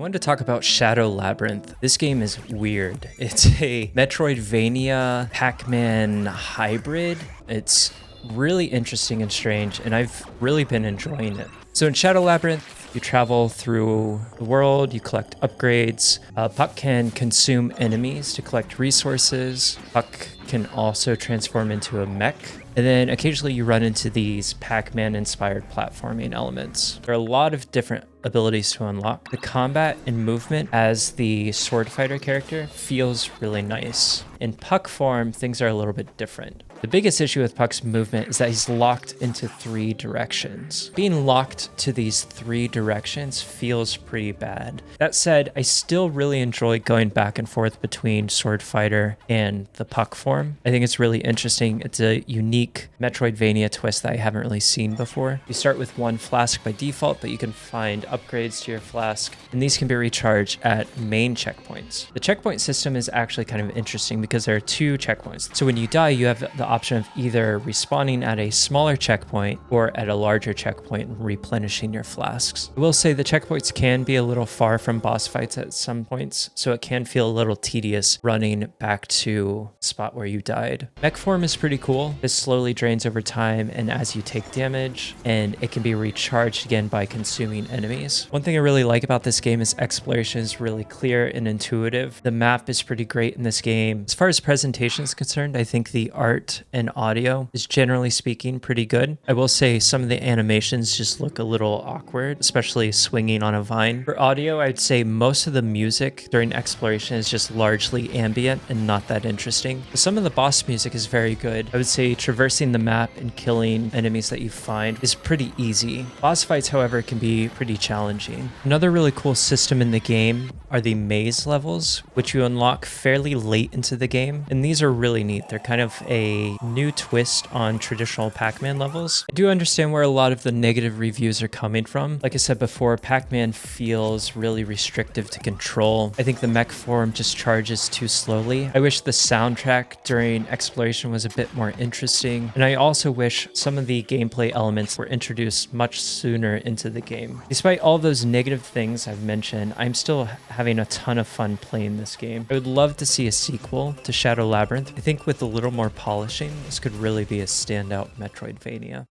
I wanted to talk about Shadow Labyrinth. This game is weird. It's a Metroidvania Pac-Man hybrid. It's really interesting and strange, and I've really been enjoying it. So in Shadow Labyrinth, you travel through the world, you collect upgrades. Puck can consume enemies to collect resources. Puck can also transform into a mech. And then occasionally you run into these Pac-Man inspired platforming elements. There are a lot of different abilities to unlock. The combat and movement as the sword fighter character feels really nice. In Puck form, things are a little bit different. The biggest issue with Puck's movement is that he's locked into 3 directions. Being locked to these 3 directions feels pretty bad. That said, I still really enjoy going back and forth between sword fighter and the Puck form. I think it's really interesting. It's a unique Metroidvania twist that I haven't really seen before. You start with 1 flask by default, but you can find upgrades to your flask, and these can be recharged at main checkpoints. The checkpoint system is actually kind of interesting because there are 2 checkpoints. So when you die, you have the option of either respawning at a smaller checkpoint or at a larger checkpoint and replenishing your flasks. I will say the checkpoints can be a little far from boss fights at some points, so it can feel a little tedious running back to the spot where you died. Mech form is pretty cool. This slowly drains over time and as you take damage, and it can be recharged again by consuming enemies. One thing I really like about this game is exploration is really clear and intuitive. The map is pretty great in this game. As far as presentation is concerned, I think the art and audio is generally speaking pretty good. I will say some of the animations just look a little awkward, especially swinging on a vine. For audio, I'd say most of the music during exploration is just largely ambient and not that interesting. But some of the boss music is very good. I would say traversing the map and killing enemies that you find is pretty easy. Boss fights, however, can be pretty challenging. Another really cool system in the game are the maze levels, which you unlock fairly late into the game. And these are really neat. They're kind of a new twist on traditional Pac-Man levels. I do understand where a lot of the negative reviews are coming from. Like I said before, Pac-Man feels really restrictive to control. I think the mech form just charges too slowly. I wish the soundtrack during exploration was a bit more interesting. And I also wish some of the gameplay elements were introduced much sooner into the game. Despite all those negative things I've mentioned, I'm still having a ton of fun playing this game. I would love to see a sequel to Shadow Labyrinth. I think with a little more polishing, this could really be a standout Metroidvania.